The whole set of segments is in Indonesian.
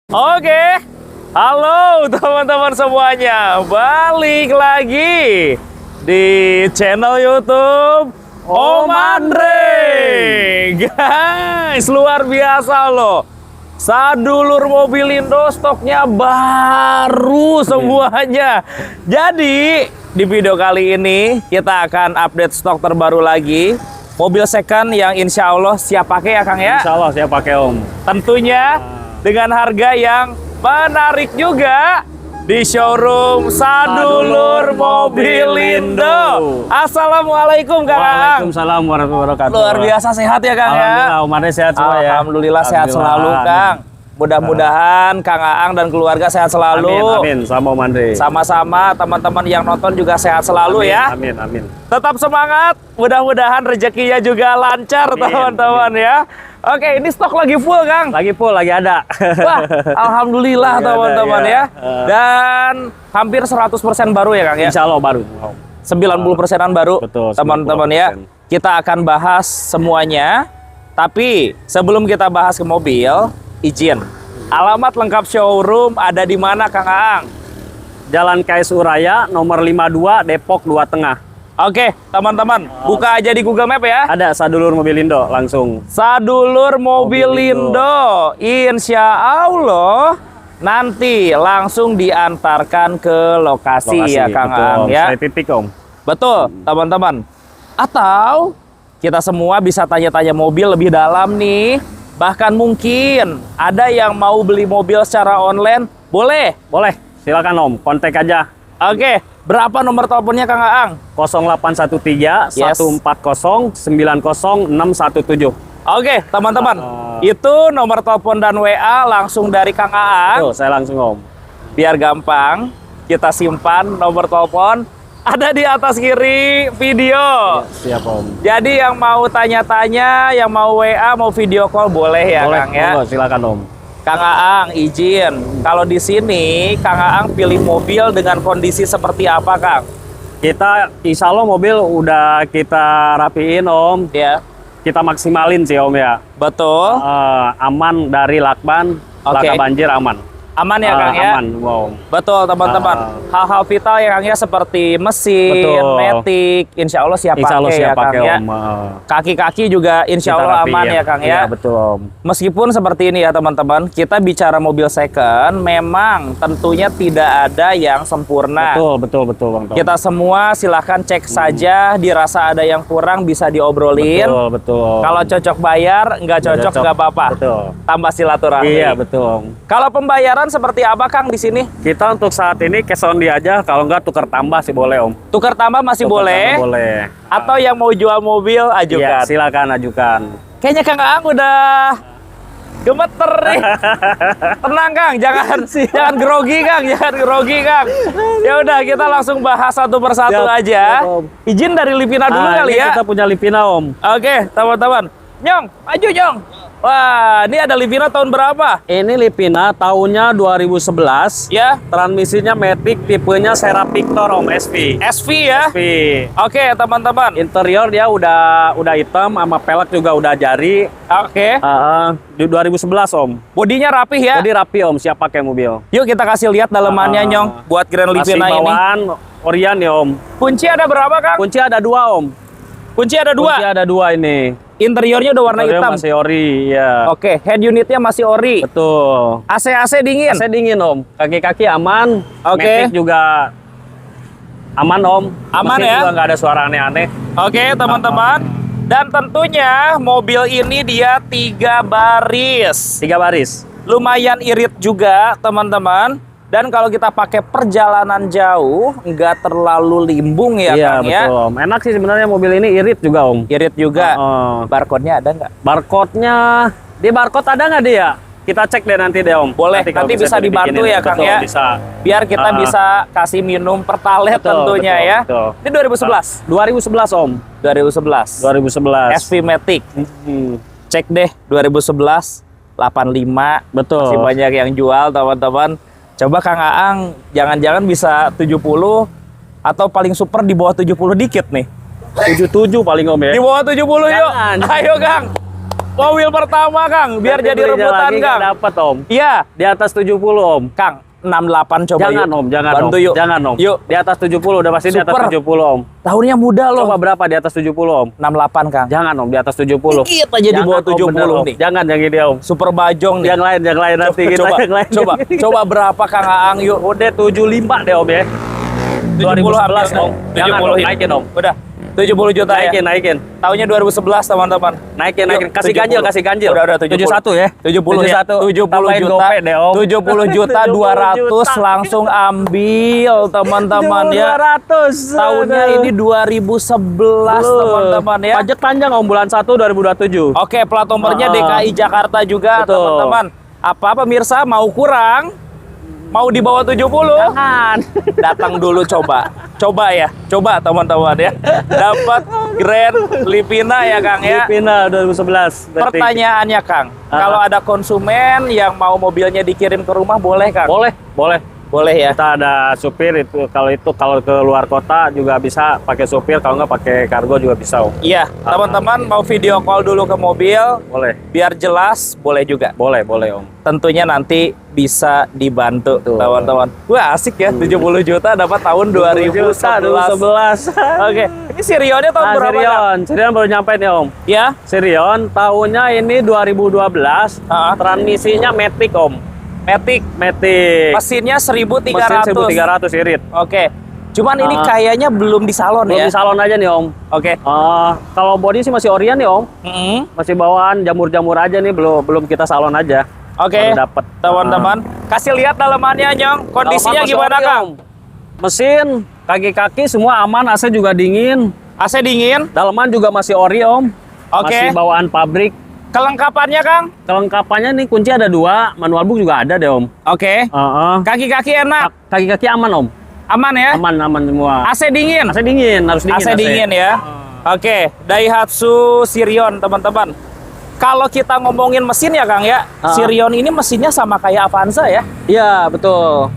Oke, halo teman-teman semuanya, balik lagi di channel YouTube Om Andre. Guys, luar biasa loh. Sadulur Mobilindo stoknya baru semuanya. Jadi di video kali ini kita akan update stok terbaru lagi. Mobil second yang insya Allah siap pakai ya Kang ya? Insya Allah siap pakai Om. Tentunya dengan harga yang menarik juga di showroom Sadulur Mobilindo. Assalamualaikum Kang Aang. Waalaikumsalam warahmatullahi wabarakatuh. Luar biasa sehat ya Kang ya? Alhamdulillah, Om Andre sehat semua ya. Alhamdulillah sehat selalu Kang. Mudah-mudahan Kang Aang dan keluarga sehat selalu. Amin, sama Om Andre. Sama-sama teman-teman yang nonton juga sehat selalu ya. Amin, amin. Tetap semangat, mudah-mudahan rezekinya juga lancar teman-teman ya. Oke, ini stok lagi full Kang. Lagi full, lagi ada. Wah, alhamdulillah teman-teman ya. Dan hampir 100% baru ya Kang ya. Insya Allah baru. 90%-an baru. Betul, teman-teman ya. Kita akan bahas semuanya. Tapi sebelum kita bahas ke mobil, izin. Alamat lengkap showroom ada di mana Kang Aang? Jalan KSU Raya nomor 52 Depok 2 Tengah. Oke, teman-teman, buka aja di Google Map ya. Ada Sadulur Mobilindo langsung. Sadulur Mobilindo. Insya Allah nanti langsung diantarkan ke lokasi ya Kang Aang ya. Saya titik Om. Betul, teman-teman. Atau kita semua bisa tanya-tanya mobil lebih dalam nih. Bahkan mungkin ada yang mau beli mobil secara online, boleh? Boleh, silakan Om. Kontak aja. Oke, berapa nomor teleponnya Kang Aang? 0813 140 90 617. Oke, teman-teman. Itu nomor telepon dan WA langsung dari Kang Aang. Tuh, saya langsung Om. Biar gampang, kita simpan nomor telepon ada di atas kiri video. Siap Om. Jadi yang mau tanya-tanya, yang mau WA, mau video call boleh ya Boleh, Kang ya. silakan Om. Kang Aang izin, kalau di sini Kang Aang pilih mobil dengan kondisi seperti apa Kang? Kita insya Allah mobil udah kita rapiin Om. Ya, Kita maksimalin sih Om ya. betul. Aman dari lakban, laka banjir aman. Aman ya Kang ya? Aman, wow. Betul teman-teman. Hal-hal vital ya Kang ya seperti mesin, Betul. matic, insya Allah siap Insya Allah pakai siap ya Kang pakai ya. Om. Kaki-kaki juga insya Kita Allah rapiin. aman ya Kang ya. Iya betul Om. Meskipun seperti ini ya teman-teman, kita bicara mobil second, memang tentunya tidak ada yang sempurna. Betul Bang. Kita semua silahkan cek saja, dirasa ada yang kurang bisa diobrolin. Betul. Kalau cocok bayar, nggak cocok nggak apa-apa. Betul. Tambah silaturahmi. Iya betul Om. Kalau pembayaran seperti apa Kang di sini? Kita untuk saat ini cash on dia aja, kalau nggak tukar tambah sih boleh Om. Tukar tambah masih Tukar boleh. tambah boleh. Atau yang mau jual mobil ajukan. Iya, silakan ajukan. Kayaknya Kang Aang udah gemeter nih. Tenang Kang, jangan grogi Kang, jangan grogi Kang. Ya udah kita langsung bahas satu persatu Siap, aja. siap, Om. Izin dari Livina dulu kali ini ya. kita punya Livina Om. Oke, teman-teman. Nyong, maju Nyong. Wah, ini ada Livina tahun berapa? Ini Livina tahunnya 2011. Ya, Transmisinya Matic, tipenya Serap Victor Om SV. SV ya. SV. Oke, teman-teman. Interior dia udah hitam, sama pelek juga udah jari. Oke. Di 2011 Om. Bodinya rapih ya. Jadi rapi Om, siap pakai mobil. Yuk kita kasih lihat dalemannya Nyong buat Grand Masih Livina ini. bawaan Orion ya Om. Kunci ada berapa Kang? Kunci ada 2 Om. Kunci ada Kunci 2. ada 2 ini. Interiornya udah warna Interior hitam. masih ori, ya. Oke, head unitnya masih ori. Betul. AC dingin. AC dingin Om. Kaki-kaki aman. Oke. Matic juga aman Om. Aman Mesin ya? juga nggak ada suara aneh-aneh. Oke, teman-teman. Dan tentunya mobil ini dia 3 baris. 3 baris. Lumayan irit juga, teman-teman. Dan kalau kita pakai perjalanan jauh, nggak terlalu limbung ya, Iya Kang ya. betul Om. Enak sih sebenarnya mobil ini, irit juga Om. Irit juga. Oh. Barcode-nya ada nggak? Barcode-nya, di barcode ada nggak dia? Kita cek deh nanti deh Om. Boleh, kalau nanti bisa dibantu dibikinin. ya, Kang, Betul, ya? Bisa. Biar kita bisa kasih minum pertalite tentunya betul, ya. betul. Ini 2011. 2011 Om. 2011. 2011. SV Matic. Hmm. Cek deh 2011 85. Betul. Masih banyak yang jual, teman-teman. Coba Kang Aang jangan-jangan bisa 70 atau paling super di bawah 70 dikit nih. 77 paling Om ya. Di bawah 70 yuk. Jangan. Ayo Kang. mobil pertama Kang, biar Nanti jadi belinya rebutan lagi nggak Kang. dapat Om. Iya, Di atas 70 Om. Kang, 68 coba Jangan yuk. Om, jangan Bantu Om. yuk. Jangan Om. Yuk. Di atas 70 udah pasti di atas Super. 70 Om. Tahunnya muda loh. Coba berapa di atas 70 Om? 68 Kang. Jangan Om, di atas 70. Dikit aja di bawah Jangan, Om, bener, 70 Om. nih. Jangan yang ini Om. Super bajong nih. Yang lain nanti kita coba, yang lain. coba berapa Kang Aang yuk? Udah 75 deh Om ya. 2011 Om. Jangan 70 Om, naikin Om. Udah. 70 juta Naikin, ya. naikin. Tahunnya 2011 teman-teman. Naikin. Yuk, Kasih 70. ganjil, kasih ganjil. Udah 70. 71 ya. 70 ya. 70 Tambahin juta. GoPay deh Om. 70 juta 200 juta. langsung ambil teman-teman ya. 200. Tahunnya ini 2011 teman-teman ya. Pajak panjang Om, bulan 1 2027. Oke, plat nomornya DKI Jakarta juga Betul. teman-teman. Apa pemirsa mau kurang? Mau di bawah 70? Jangan. Datang dulu coba. Coba ya. Coba teman-teman ya. Dapat Grand Livina ya Kang ya. Livina 2011. Berarti. Pertanyaannya Kang, kalau ada konsumen yang mau mobilnya dikirim ke rumah boleh Kang? Boleh, boleh. Boleh ya. Kita ada supir kalau ke luar kota juga bisa pakai supir, kalau nggak pakai kargo juga bisa Om. Iya, teman-teman mau video call dulu ke mobil Boleh. biar jelas boleh juga. Boleh Om. Tentunya nanti bisa dibantu Betul. teman-teman. Wah asik ya, 70 juta dapat tahun 2011. 2011. Oke, ini Sirionnya tahun berapa Kang? Sirion baru nyampe nih Om. Ya, Sirion tahunnya ini 2012. Transmisinya Matic Om. Matic. Matic. Mesinnya Mesin 1300. 1300 irit. Oke. Cuman ini kayaknya belum di salon Belum ya. di salon aja nih Om. Oke. Kalau body sih masih Orion nih Om. Mm-mm. Masih bawaan jamur-jamur aja nih, belum kita salon aja. Oke. Baru dapet. Teman-teman, kasih lihat dalamannya Nyong. Kondisinya Dalaman masih gimana ori, Kang? Om. Mesin, kaki-kaki semua aman, AC juga dingin. AC dingin. Dalaman juga masih ori Om. Oke. Masih bawaan pabrik. Kelengkapannya Kang? Kelengkapannya nih kunci ada 2, manual book juga ada deh Om. Oke. Heeh. Kaki-kaki enak. Kaki-kaki aman Om. Aman ya? Aman semua. AC dingin. AC dingin, harus dingin. AC dingin ya. Oke, Daihatsu Sirion teman-teman. Kalau kita ngomongin mesin ya Kang ya, Sirion ini mesinnya sama kayak Avanza ya. Iya, betul.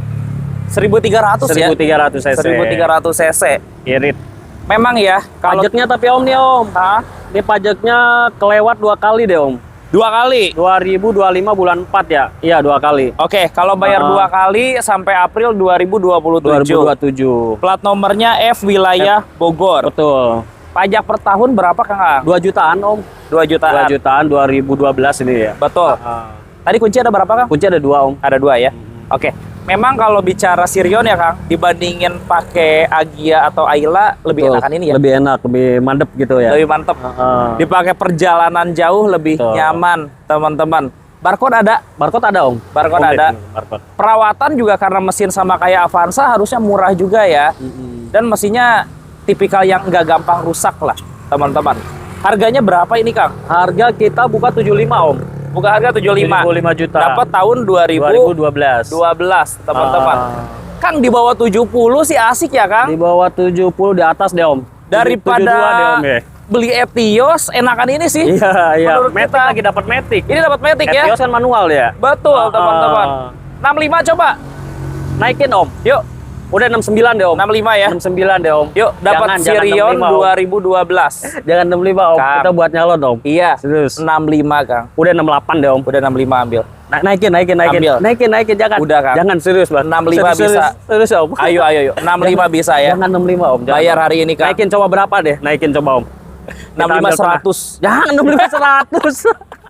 1300 ya. 1300 cc. 1300 cc. Irit. Memang ya, kalau Pajaknya tapi Om nih Om. Ini pajaknya kelewat 2 kali deh Om. 2 kali. 2025 bulan 4 ya? Iya, 2 kali. Oke, kalau bayar 2 kali sampai April 2027. 2027. Plat nomornya F wilayah Bogor. Betul. Pajak per tahun berapa Kang Aang? 2 jutaan Om. 2 jutaan. 2 jutaan 2012 ini ya. Betul. Tadi kunci ada berapa Kang? Kunci ada 2 Om. Ada 2 ya. Oke. Memang kalau bicara Sirion ya Kang, dibandingin pakai Agia atau Ayla lebih Betul. enakan ini ya. Lebih enak, lebih mandep gitu ya. Lebih mantep. Dipakai perjalanan jauh lebih Betul. nyaman, teman-teman. Barcode ada. Barcode ada Om. Barcode Komplit ada. nih, barcode. Perawatan juga karena mesin sama kayak Avanza harusnya murah juga ya. Dan mesinnya tipikal yang nggak gampang rusak lah, teman-teman. Harganya berapa ini Kang? Harga kita buka 75 Om. Buka harga 75. 75 juta. Dapat tahun 2012. 2012, teman-teman. Kang di bawah 70 sih asik ya Kang? Di bawah 70 di atas deh Om. 72 deh Daripada Om ya. beli Etios, enakan ini sih. Iya. Menurut Matic kita. lagi dapat Matic. Ini dapat Matic ya? Etios kan manual ya. Betul, teman-teman. 65 coba. Naikin Om. Yuk, Udah 69 deh Om. 65 ya. 69 deh Om. Yuk, dapat Jangan Sirion 65, Om. 2012. Jangan 65 Om. Kang. Kita buat nyalon Om. Iya, Serius. 65 Kang. Udah 68 deh Om. Udah 65 ambil. Naikin. Ambil. Naikin jangan. Udah, Kang. Jangan serius Bang. 65 bisa. Serius Om. Ayo. 65 bisa ya. Jangan 65 Om. Jangan, Bayar Om. hari ini Kang. Naikin coba berapa deh? Naikin coba Om. 65 100. Jangan 65 100.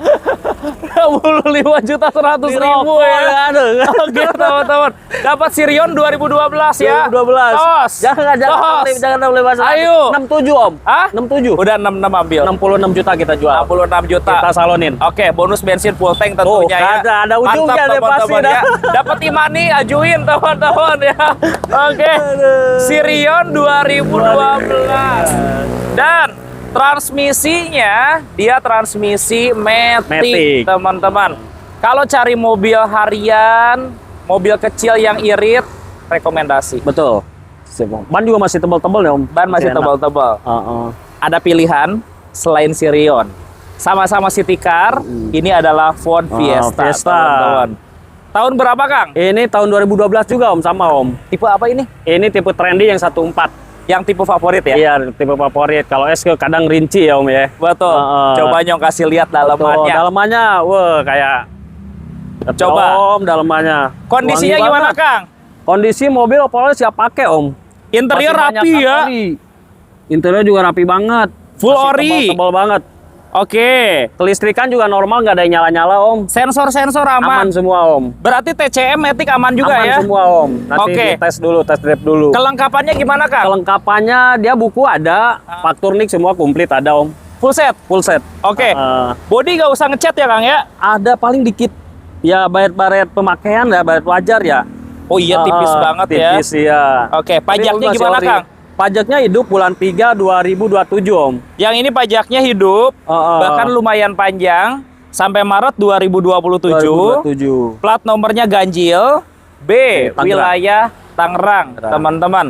65 juta 100 ribu ya. Aduh. Oke teman-teman. Dapat Sirion 2012 ya. 2012. Tos. Jangan Tos. jangan 65 100. Ayo. 67 Om. Hah? 67. Udah 66 ambil. 66 juta kita jual. 66 juta. Kita salonin. Oke, bonus bensin full tank tentunya ya. ada ujungnya deh pasti teman-teman dah. ya. Dapat Imani, ajuin teman-teman ya. Oke. Sirion 2012. Dan transmisinya dia transmisi Matic, Matic. teman-teman. Kalau cari mobil harian, mobil kecil yang irit, rekomendasi. Betul. Sip, Om. Ban juga masih tebal-tebal ya Om. Ban masih enak. tebal-tebal. Ada pilihan selain Sirion. Sama-sama city car, ini adalah Ford Fiesta, Fiesta. teman-teman. Tahun berapa, Kang? Ini tahun 2012 juga Om, sama Om. Tipe apa ini? Ini tipe trendy yang 14. yang tipe favorit ya? Iya, tipe favorit. Kalau S kadang rinci ya Om ya. Betul. Coba Nyong kasih lihat dalamannya. Dalamannya, wah kayak Coba. Om dalamannya. Kondisinya Wangi gimana, banget. Kang? Kondisi mobil opalnya siap pakai Om. Interior Masih banyak rapi ya. ori. Interior juga rapi banget. Full Masih ori. Tebal banget. Oke. Kelistrikan juga normal, nggak ada yang nyala-nyala Om. Sensor-sensor Aman aman. semua Om. Berarti TCM Matic aman juga Aman ya? semua Om. Nanti Oke. tes dulu, tes drive dulu. Kelengkapannya gimana, Kang? Kelengkapannya dia buku ada, fakturnik semua komplit ada Om. Full set. Full set. Oke. Body nggak usah ngecat ya, Kang ya? Ada paling dikit. Ya baret-baret pemakaian ya, baret wajar ya. Oh iya, tipis banget ya. Tipis ya. Oke, pajaknya Ini masih gimana, ori. Kang? Pajaknya hidup bulan 3 2027 Om. Yang ini pajaknya hidup, bahkan lumayan panjang, sampai Maret 2027. 2027. Plat nomornya ganjil, B, Tangerang. wilayah Tangerang, teman-teman.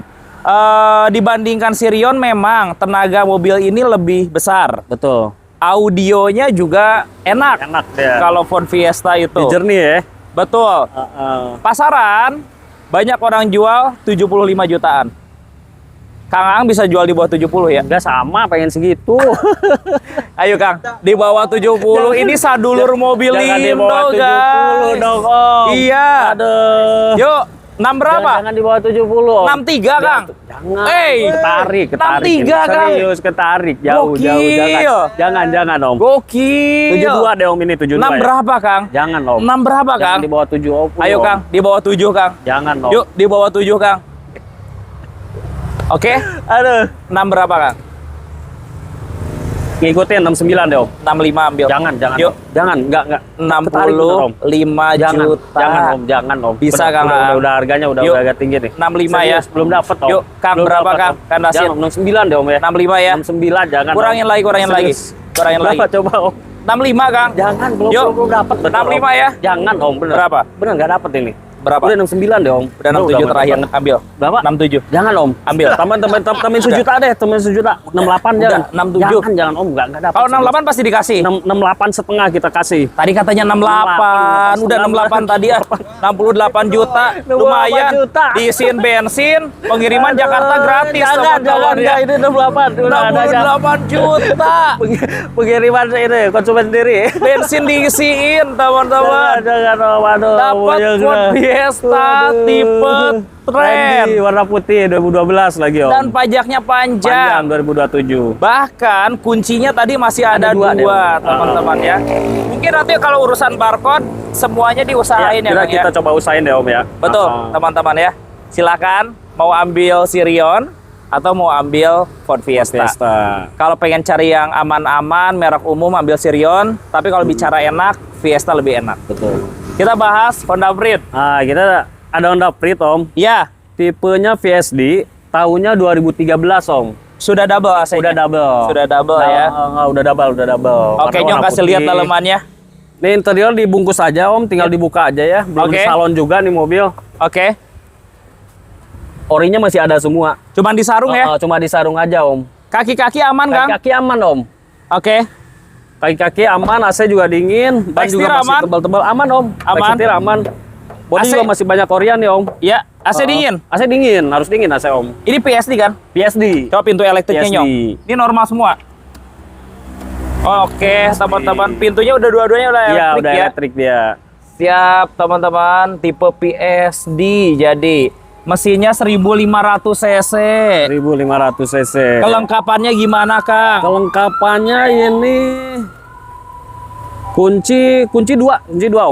Dibandingkan Sirion memang tenaga mobil ini lebih besar. Betul. Audionya juga enak. Enak ya. Kalau Ford Fiesta itu. Jernih ya. Betul. Pasaran banyak orang jual 75 jutaan. Kang Ang bisa jual di bawah 70 ya? Enggak sama, pengen segitu. Ayo Kang, di bawah 70 ini sadulur mobil Jangan di Indo bawah 70 guys. dong Om. Iya. Aduh. Yuk, 6 berapa? Jangan di bawah 70 Om. 63 Kang. Jangan. Hey, ketarik. 63 Kang. Serius ketarik. Jauh, Gokil. jangan Om. Gokil. 72 deh Om ini 72. 6 ya. berapa Kang? Jangan Om. 6 berapa Jangan Kang? di bawah 7 Om. Ayo Kang, di bawah 7 Kang. Jangan Om. Yuk, di bawah 7 Kang. Oke, Aduh. 6 berapa Kang? Ngikutin 69 deh Om. 65 ambil. Jangan. Yuk. Jangan, enggak. Ketarik bener, Om. 65 Jangan, juta. jangan Om. Bisa, Bener, Kang. Udah harganya udah Yuk. agak tinggi nih. 65 ya. Serius, belum dapat Om. Yuk, Kang, Belum berapa, dapet, Kang? Om. Kandasin. Jangan, 69 deh Om ya. 65 ya. 69 jangan. Kurangin Om. lagi, kurangin lagi. Serius. Kurangin lagi. Berapa coba Om? 65 Kang. Jangan, Yuk. belum dapat. 65 ya. Jangan Om, bener. Berapa? Bener nggak dapat ini. Berapa? Udah 69 deh Om. Udah 67 terakhir, ambil. Berapa? 67. Jangan Om. Ambil. Temen sejuta deh, temen sejuta. 68 jangan. 67. Jangan Om, nggak dapat. Kalau 68 pasti dikasih. 68 setengah kita kasih. Tadi katanya 68, udah 68 tadi ya. 68 juta, 68 lumayan. juta. Diisiin bensin, pengiriman Jakarta gratis. Jangan, ya. ini 68. Udah ada aja. 68 juta. Pengiriman ini konsumen sendiri. Bensin diisiin, teman-teman. Jangan Om, aduh. Dapat Ford Fiesta tipe Trend. Warna putih 2012 lagi Om. Dan pajaknya panjang panjang. 2027. Bahkan kuncinya tadi masih ada dua, dua, deh. teman-teman ya. Mungkin nanti kalau urusan barcode semuanya diusahain ya, Kang, ya. Kita coba usahain deh Om ya. Betul, teman-teman ya. Silakan mau ambil Sirion atau mau ambil Ford Fiesta. Kalau pengen cari yang aman-aman, merek umum ambil Sirion. Tapi kalau bicara enak, Fiesta lebih enak. Betul. Kita bahas Honda Freed. Nah, kita ada Honda Freed Om. Ya, Tipenya VSD, tahunnya 2013 Om. sudah double AC-nya. Udah double. Sudah double ya. Udah double. Oke, Warna Nyong kasih lihat putih. dalamannya. Ini interior dibungkus aja Om, tinggal dibuka aja ya. Belum Oke. di salon juga nih mobil. Oke, Orinya masih ada semua. cuman disarung ya. Cuma disarung aja Om. Kaki-kaki aman, Kang? Kaki-kaki aman Om. Oke. Kaki-kaki aman, AC juga dingin, ban Tekstil juga masih aman? tebal-tebal, aman Om. Aman? Tekstil aman. Bodi AC? juga masih banyak Korean nih Om. Ya, AC dingin. AC dingin, harus dingin AC Om. Ini PSD kan? PSD. Coba pintu elektriknya, PSD. Nyong. Ini normal semua. Oke, teman-teman. Pintunya udah dua-duanya udah Iya, elektrik udah ya. elektrik dia. Siap, teman-teman. Tipe PSD. Jadi, mesinnya 1500 cc. 1500 cc. Kelengkapannya gimana, Kang? Kelengkapannya ini kunci dua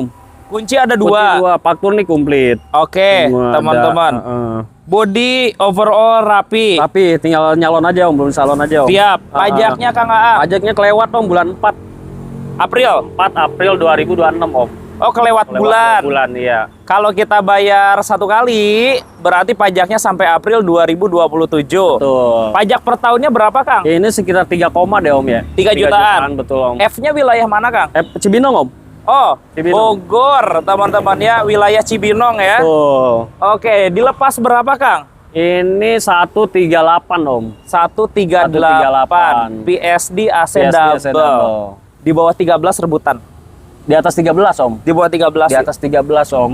Om. Kunci ada Kunci dua. dua, fakturnik komplit. Oke, Semua ada, teman-teman. Body overall rapi. Tapi tinggal nyalon aja Om, belum salon aja Om. Siap. Pajaknya Kang Aang. Pajaknya kelewat Om, bulan 4 April. April 2026 Om. Oh, kelewat bulan. Bulan iya. Kalau kita bayar satu kali, berarti pajaknya sampai April 2027. Betul. Pajak per tahunnya berapa, Kang? Ini sekitar 3 koma deh Om ya. 3 jutaan. Betul Om. F-nya wilayah mana, Kang? Cibinong Om. Oh, Cibinong. Bogor, teman-teman ya, wilayah Cibinong ya. Tuh. Oke, dilepas berapa, Kang? Ini 138 Om. 138. PSD AC PSD double. Di bawah 13 rebutan. Di atas 13 Om. Di bawah 13. Di atas 13 Om.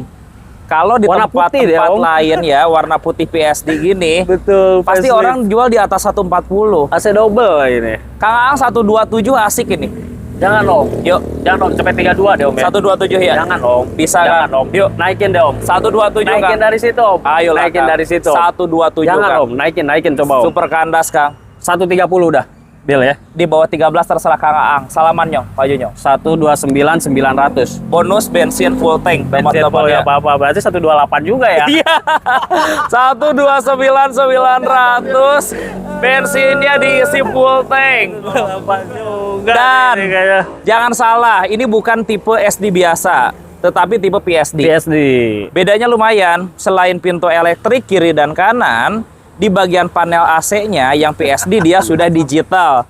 Kalau di Warna putih deh, tempat-tempat Om. lain ya, warna putih PSD gini, Betul. pasti orang jual di atas 140. AC double ini. Kang Aang 127 asik ini. Jangan om. Yuk, Jangan om. Cepet 32 deh om ya. 127 ya. Jangan om. Bisa Jangan kan? om. Yuk, Naikin deh om. 127 Naikin Kang. dari situ om. Ayo lah, Naikin Kang. dari situ. 127 Jangan Kang. om. Naikin coba om. Super kandas Kang. 130 udah. Deal ya. Di bawah 13 terserah Kang Aang. Salaman nyong, Pak Junyo. 129.900. Bonus bensin full tank Bensin teman-teman full ya. ya apa-apa. Berarti 128 juga ya. Iya. 129.900. Bensinnya diisi full tank. 128 juga. Dan nih kayaknya. jangan salah, ini bukan tipe SD biasa, tetapi tipe PSD. PSD. Bedanya lumayan, selain pintu elektrik kiri dan kanan, di bagian panel AC-nya yang PSD dia sudah digital.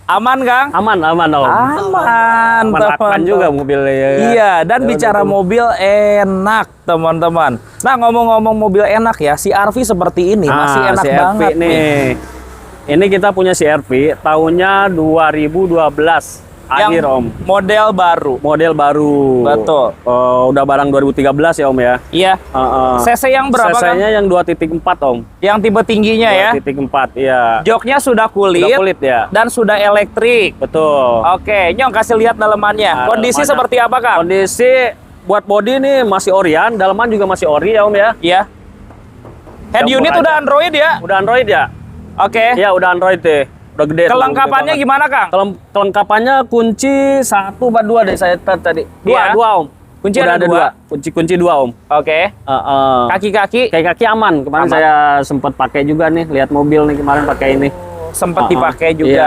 Aman, Kang? Aman om. Aman, Aman juga mobilnya ya. Iya, dan bicara mobil enak, teman-teman. Nah, ngomong-ngomong mobil enak ya, si RV seperti ini masih enak CR-V banget nih. Ini kita punya CR-V tahunnya 2012 akhir om. Model baru. Model baru. Betul. Udah barang 2013 ya om ya. Iya. CC yang berapa, Kang? CC-nya yang 2.4 om. Yang tipe tingginya ya. 2.4 iya. Joknya sudah kulit, Udah kulit ya. dan sudah elektrik. Betul. Oke, Nyong kasih lihat dalemannya. Nah, Kondisi dalemannya. seperti apa, Kang? Kondisi buat body nih masih orian, daleman juga masih ori ya om ya. Iya. Head Campur unit aja. udah Android ya? Udah Android ya? Oke. Iya udah Android deh. Udah gede. Kelengkapannya gede gimana, Kang? banget. Kelengkapannya kunci 1 apa 2 deh saya tadi. Iya. Dua om. Kunci Udah ada dua. Kunci 2 om. Oke. Kaki-kaki Kaki aman. Kemarin Aman. saya sempat pakai juga nih, lihat mobil nih kemarin pakai ini. sempat dipakai Iya. juga.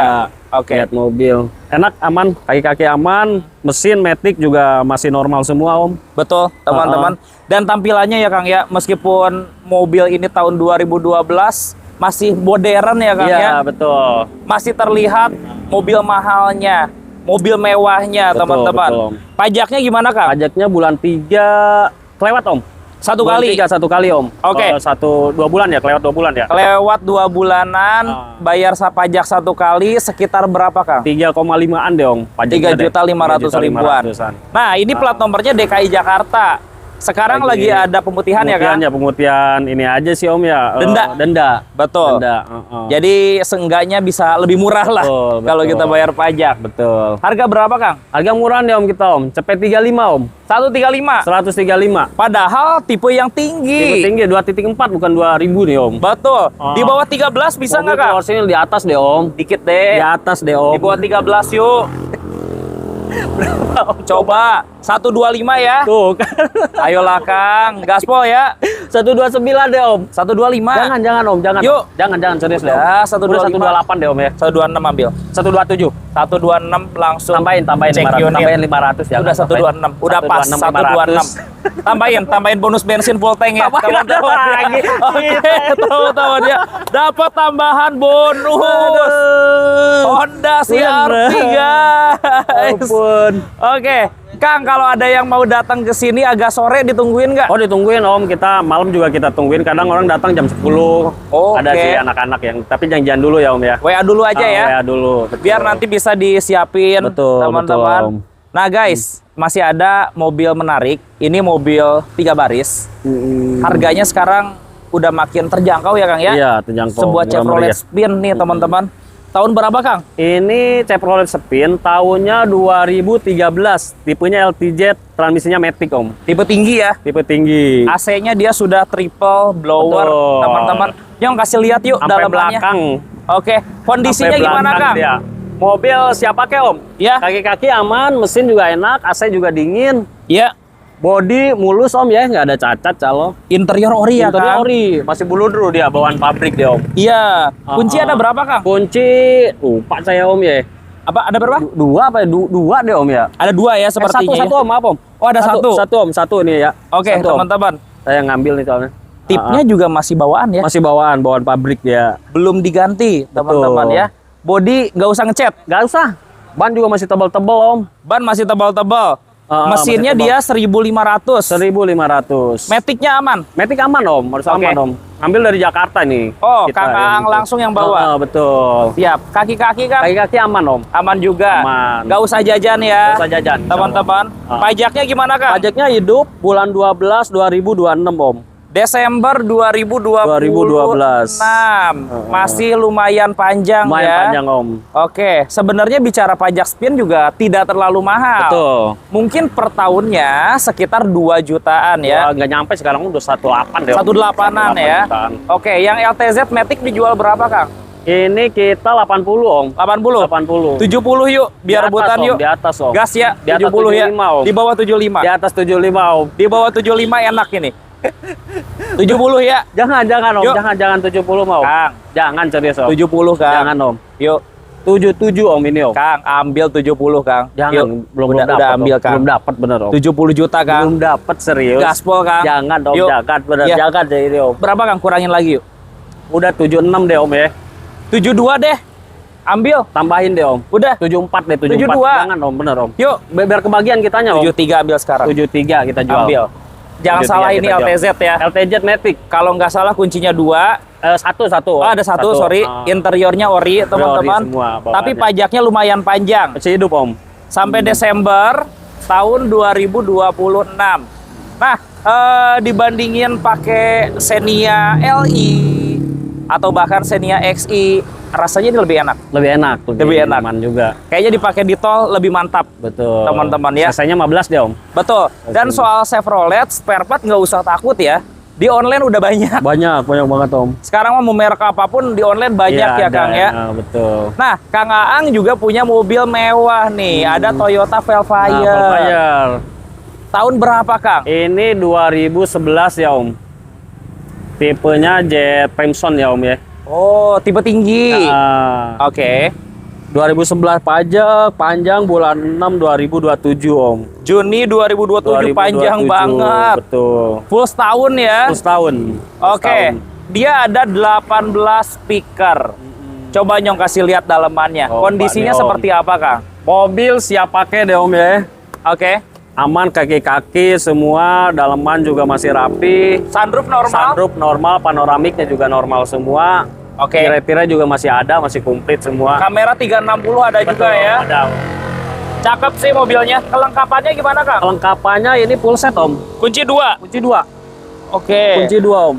Oke. Lihat mobil. Enak, aman. Kaki-kaki aman. Mesin Matic juga masih normal semua om. Betul, teman-teman. Dan tampilannya ya, Kang ya, meskipun mobil ini tahun 2012 masih modern ya, Kang Iya ya. betul. Masih terlihat mobil mahalnya, mobil mewahnya, Betul, teman-teman. betul. Pajaknya gimana, Kang? Pajaknya bulan 3 kelewat om. Satu Bulan kali. 3 satu kali om. Oke. 2 bulan ya, kelewat 2 bulan ya. Lewat 2 bulanan, bayar pajak satu kali sekitar berapa, Kang? 3,5an deh om. 3.500.000-an. Nah, ini plat nomornya DKI Jakarta. Sekarang lagi ada pemutihan ya, Kang? Pemutihan ini aja sih om ya. Denda. Betul. Denda. Jadi seenggaknya bisa lebih murah lah Betul, kalau betul. kita bayar pajak. Betul. Harga berapa, Kang? Harga murah nih om kita om. Cepet 35 om. 135. 135. Padahal tipe yang tinggi. Tipe tinggi 2.4 bukan 2000 nih om. Betul. Di bawah 13 bisa nggak, Kang? Porsinya di atas deh om. Dikit deh. Di atas deh om. Di bawah 13 yuk. Coba 125 ya. Tuh kan. Ayolah, Kang. Gaspol ya. 129 deh om. 125. Jangan om, jangan. Yuk. Jangan serius deh. Ya, Om. 125. Udah 128 deh om ya. 126 ambil. 127. 126 langsung. Tambahin cek 500. unit. Tambahin 500 ya. Udah 126. Udah pas 126. Tambahin bonus bensin full tank ya. Tambahin Teman-teman. lagi. Oke, teman-teman ya. Dapat tambahan bonus. Honda CR-V, guys. Ampun. Oke, Kang, kalau ada yang mau datang ke sini agak sore ditungguin nggak? Oh ditungguin om, kita malam juga kita tungguin. Kadang orang datang jam 10. Ada Oke. sih anak-anak yang, tapi jangan dulu ya om ya. WA dulu aja ya. WA dulu. Betul. Biar nanti bisa disiapin, Betul, teman-teman. betul, Om. Nah, guys, masih ada mobil menarik. Ini mobil 3 baris. Harganya sekarang udah makin terjangkau ya, Kang ya? Iya, terjangkau. Sebuah Murah Chevrolet meriah. Spin nih, teman-teman. Tahun berapa, Kang? Ini Chevrolet Spin tahunnya 2013. Tipenya LTZ, transmisinya Matic om. Tipe tinggi ya. Tipe tinggi. AC-nya dia sudah triple blower, Betul. teman-teman. Yang kasih lihat yuk Sampai dalamannya. belakang. Oke, kondisinya Sampai gimana, belakang Kang? dia. Mobil siap pakai om. Ya. Kaki-kaki aman, mesin juga enak, AC juga dingin. Ya, Body mulus om ya, nggak ada cacat calo. interior ori ya, Interior Kang? ori, masih buludru dia, bawaan pabrik dia om. Iya. Kunci ada berapa, Kang? Kunci, lupa saya om ya. Apa ada berapa? Dua apa ya? Dua deh om ya. Ada 2 ya sepertinya. Satu om, maaf om. Oh, ada satu. Satu om, satu ini ya. Oke, Satu, Om. teman-teman. Saya ngambil nih soalnya. Tipnya juga masih bawaan ya. Masih bawaan pabrik dia. Belum diganti, teman-teman ya. Body nggak usah ngecat. Gak usah. Ban juga masih tebal-tebal om. Ban masih tebal-tebal. Mesinnya mesin dia 1500. 1500. Matic-nya aman. Matic aman om, harus Oke. aman om. Ambil dari Jakarta nih. Oh, kita Kang Aang gitu. langsung yang bawa. Betul. Siap. Kaki-kaki kan Kaki-kaki aman om. aman juga. Aman. Gak usah jajan ya. Nggak usah jajan, Teman-teman. Ah. Pajaknya gimana Kang? Pajaknya hidup bulan 12 2026 om. Desember 2026. Masih lumayan panjang Lumayan ya. panjang om. Oke, sebenarnya bicara pajak spin juga tidak terlalu mahal. Betul. Mungkin per tahunnya sekitar 2 jutaan ya. Wah, nggak nyampe sekarang udah 18 deh om. 18-an ya. 18-an. Oke, yang LTZ Matic dijual berapa Kang? Ini kita 80 om. 80? 80. 70 yuk, biar Di atas, rebutan Om, yuk. Di atas om. Gas ya, Di atas 70 ya. 75, Om. Di bawah 75. Di atas 75 om. Di bawah 75 enak ini. 70 ya. Jangan om. Yuk. Jangan 70 mau. Kang, Jangan serius om. 70 Kang. Jangan om. Yuk, 77 om ini om. Kang, ambil 70 Kang. Jangan, Yuk, belum udah dapat, ambil Om. Kang. Belum dapat bener om. 70 juta Kang. Belum dapat serius. Gaspol Kang. Jangan om, Yuk. jangan bener, Iya. jangan deh ini om. Berapa Kang? Kurangin lagi yuk. Udah 76 deh om ya. 72 deh. Ambil. Tambahin deh om. Udah. 74 deh, 74. 72. Jangan om, bener om. Yuk. Biar kebagian kitanya om. 73 ambil sekarang. 73 kita jual. Ambil. Jangan 73 salah ini kita jual. LTZ ya. LTZ Matic. Kalau nggak salah kuncinya 2. Satu. Oh, ada satu, sorry. Interiornya ori, teman-teman. semua bawaannya. Tapi pajaknya lumayan panjang. Masih hidup om. Sampai Desember tahun 2026. Nah, dibandingin pakai Xenia LI atau bahkan Xenia XI, rasanya ini lebih enak. Lebih enak. Lebih enak. Nyaman juga. Kayaknya dipakai di tol lebih mantap. Betul. Teman-teman ya. Selesainya 15 deh om. Betul. Dan soal Chevrolet, spare part nggak usah takut ya. Di online udah banyak. Banyak banget om. Sekarang mah mau merek apapun di online banyak Iya, ya ada, Kang ya. Betul. Nah, Kang Aang juga punya mobil mewah nih. Ada Toyota Velfire. Velfire. Tahun berapa Kang? Ini 2011 ya om. Tipenya Jet Crimson ya om ya. Oh, tipe tinggi. Nah, Oke. 2011 pajak panjang bulan 6 2027 om. Juni 2027 panjang 2027, banget. Betul. Full setahun ya. Terus tahun. Oke. Dia ada 18 speaker. Coba Nyong kasih lihat dalemannya. Oh, Kondisinya Pak, nih, Om. seperti apa, Kang? Mobil siap pakai deh om ya. Oke. Aman kaki-kaki semua, daleman juga masih rapi. Sunroof normal? Sunroof normal, panoramiknya juga normal semua. Oke. Tirai-tirai juga masih ada, masih komplit semua. Kamera 360 ada juga Betul, ya. Ada. Cakep sih mobilnya. Kelengkapannya gimana, Kang? Kelengkapannya ini full set om. Kunci 2. Kunci 2. Oke. Kunci 2 om.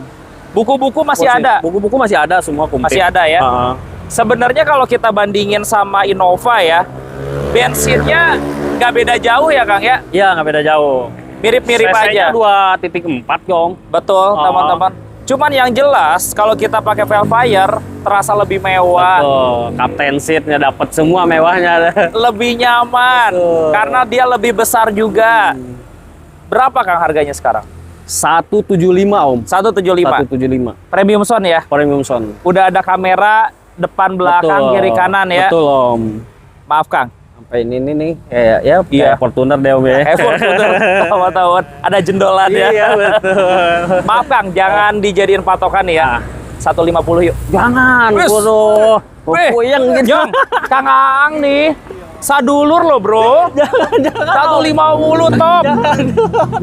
Buku-buku masih Kunci- ada. Buku-buku masih ada semua komplit. Masih ada ya. Heeh. Sebenarnya kalau kita bandingin sama Innova ya, bensinnya nggak beda jauh ya, Kang ya. Iya, nggak beda jauh. Mirip-mirip aja. CC-nya 2.4 dong. Betul, teman-teman. Cuman yang jelas kalau kita pakai Velfire terasa lebih mewah, Betul. Captain seat-nya dapat semua mewahnya. lebih nyaman Betul. karena dia lebih besar juga. Berapa Kang harganya sekarang? 175 om. 175. 175. Premium sound ya. Premium sound. Udah ada kamera depan, belakang, Betul. kiri, kanan ya. Betul om. Maaf Kang. Sampai ini nih kayak ya Iya. kayak Fortuner deh om ya. Effort betul. Tahun-tahun ada jendolan ya. Iya betul. Maaf Kang, jangan dijadiin patokan nih ya. 150 yuk. Jangan, Wis. bro. Weh, Puyeng gitu. Nyong, Kang Aang nih sadulur loh bro. Jangan. 150 top.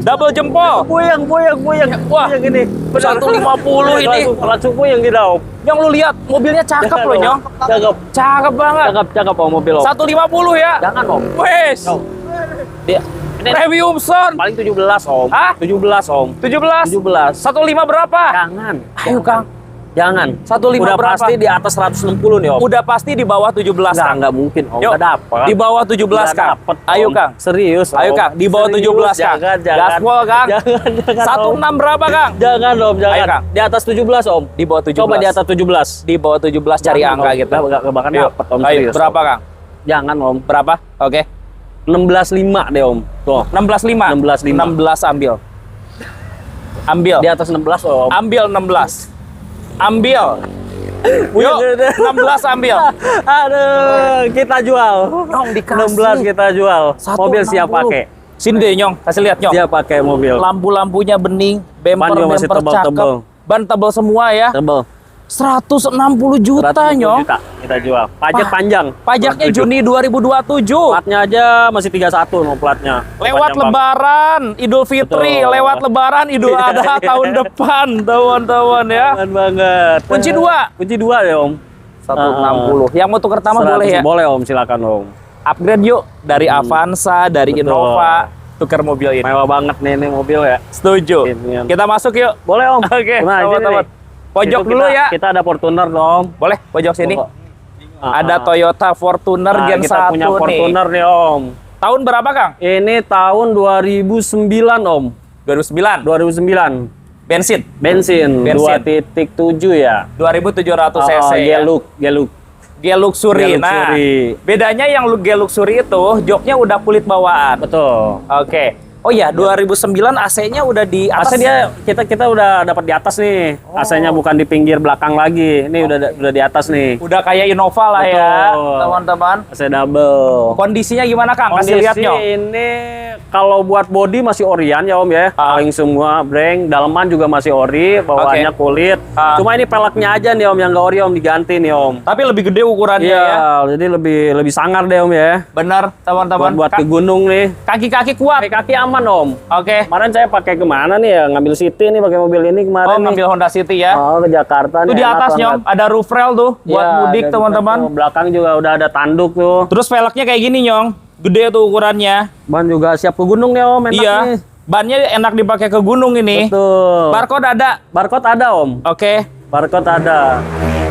Double jempol. Puyeng. Wah, Puyeng ini. 150 ini. Langsung puyeng kita om. Nyong lu lihat mobilnya cakep loh Nyong. Cakep. Cakep banget. Cakep om mobil om. 150 ya. Jangan om. Wes. Dia ini Premium sound. paling 17 om. Hah? 17 om. 17. 17. 15 berapa? Jangan. Ayo Kang. Jangan. 15 Udah berapa? pasti di atas 160 nih om. Udah pasti di bawah 17 Kang. Enggak mungkin om. Yuk, Nggak dapat. di bawah 17 Nggak Kang. dapet, Ayo Om. Kang. Serius Ayo om. Kang, di bawah Serius, 17 Kang. Jangan. Gaspol Kang. Jangan 16 berapa Kang? Jangan om, jangan. Ayo, Kang. Di atas 17 om. Di bawah 17. Coba di atas 17. Di bawah 17 cari Jangan, angka Om. gitu. Nggak bakal Yuk. dapet om. Ayo, Serius, berapa om. Kang? Jangan om. Berapa? Oke. 16,5 deh om. Tuh. 16,5. 16,5. 16 ambil. Ambil. Di atas 16 om. Ambil 16. Ambil. Yuk, 16 ambil. Aduh, kita jual. Nyong dikasih. 16 kita jual. Mobil siap 160. pakai. Sini deh Nyong, kasih lihat Nyong. Siap pakai mobil. Lampu-lampunya bening, Ban juga masih bemper cakep. tebal-tebal. Ban tebal semua ya. Tebel. 160 juta, 160 Nyong. juta kita jual. Pajak panjang. Pajaknya 27. Juni 2027. Platnya aja masih 31 no platnya. Lewat Panjang banget. Lebaran, Idul Fitri, Betul. lewat Lebaran, Idul Adha tahun depan, teman-teman ya. Keren banget. Kunci 2. Kunci 2 ya, Om. 160. Yang mau tuker pertama 100 boleh ya? Boleh, Om, silakan, Om. Upgrade yuk dari Avanza, dari Betul. Innova, tuker mobil ini. Mewah banget nih ini mobil ya. Setuju. Ini. Kita masuk yuk. Boleh, Om. Oke, Nah, aja teman-teman. nih. Pojok Itu dulu kita, ya. Kita ada Fortuner, Om. Boleh, pojok sini. Ah, Ada Toyota Fortuner Nah, Gen 1 kita punya nih. Fortuner nih, Om. Tahun berapa, Kang? Ini tahun 2009, Om. 2009. 2009. Bensin. Bensin. Bensin. 2.7 ya. 2700 cc ya. Geluk. G-Luxury. G-Luxury. Nah, bedanya yang G-Luxury itu joknya udah kulit bawaan. Betul. Oke. Oh iya, 2009 AC-nya udah di atas. AC dia kita udah dapat di atas nih. AC-nya bukan di pinggir belakang lagi. Ini udah di atas nih. Udah kayak Innova lah ya, Betul. teman-teman. AC double. Kondisinya gimana, Kang? Kasih lihat, Nyong. ini kalau buat body masih orian ya, Om ya. Paling semua breng, daleman juga masih ori, bawaannya kulit. Cuma ini peleknya aja nih, Om, yang nggak ori, Om, diganti nih, Om. Tapi lebih gede ukurannya Iya, ya. jadi lebih sangar deh, Om ya. Bener, teman-teman. Buat ke gunung nih. Kaki-kaki kuat. Kaki aman, Om. Oke. Kemarin saya pakai kemana nih ya? Ngambil City nih pakai mobil ini kemarin Oh, nih. ngambil Honda City ya. Oh, ke Jakarta Itu nih. di enak atas, Nyong. banget. Ada roof rail tuh buat Iya, mudik, ada teman-teman. tuh. Belakang juga udah ada tanduk tuh. Terus velgnya kayak gini, Nyong. Gede tuh ukurannya. Ban juga siap ke gunung nih, Om. Enak Iya. nih. Bannya enak dipakai ke gunung ini. Betul. Barcode ada. Barcode ada, Om. Oke. Barcode ada.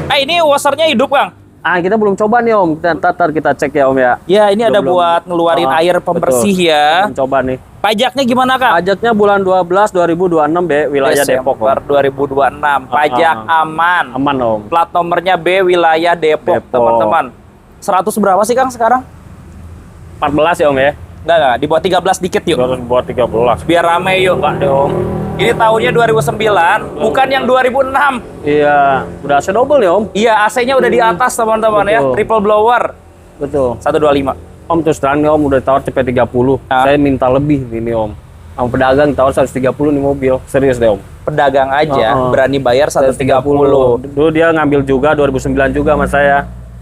Ini washernya hidup, Kang. Kita belum coba nih, Om. Ntar kita cek ya, Om ya. Ya, ini ada Belum. buat ngeluarin air pembersih betul. ya. Belum coba nih. Pajaknya gimana, Kang? Pajaknya bulan 12 2026 B, wilayah Depok, Om. Desember 2026. Pajak aman. Aman, Om. Plat nomornya B, wilayah Depok, Depok. teman-teman. 100 berapa sih, Kang, sekarang? 14 ya, Om ya. Enggak, di bawah 13 dikit yuk. Buat 13. Biar rame yuk, Pak deh, Om. Ini tahunnya 2009, bukan yang 2006. Iya, udah AC double ya, Om. Iya, AC-nya udah di atas, teman-teman ya. Betul. Triple blower. Betul. 125. Om terus terang nih, Om udah tawar cepet 30. Saya minta lebih ini, Om. Sama pedagang tawar 130 nih mobil. Serius deh, Om. Pedagang aja berani bayar 130. Dulu dia ngambil juga 2009 juga sama saya.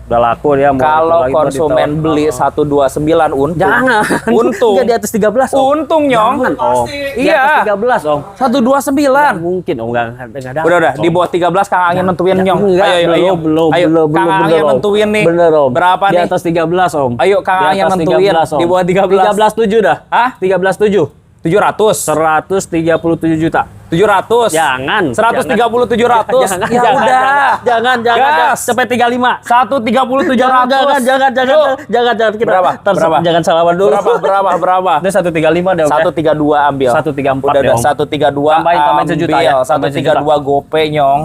Udah laku dia mau Kalau lagi, konsumen ditawar. beli 129 untung. Jangan. Untung. Nggak di atas 13, Om. Untung, Nyong. Jangan, Om. Di Iya. atas 13, Om. 129. Mungkin, Om. Nggak ada. Udah, di bawah 13 Kang Angin nentuin, Nyong. Enggak, Ayo. belum, Ayo, Kang Angin bener, Om. nentuin nih. Bener, Om. Berapa Di nih? atas 13, Om. Ayo, Kang Di Angin atas nentuin. 13, Om. Di bawah 13. 13,7 dah. Hah? 13,7. 700. 137 juta. 700. Jangan. 130 700. Jangan, Ya jangan, udah. Jangan. Gas. Sampai 35. 130 700. Jangan. Kita Berapa? Berapa? Jangan salaman dulu. Berapa? Itu 135 deh, Om. 132 ambil. 134 Udah deh, Om. 132 Tambahin sejuta ya. Tambahin 132 gope, Nyong.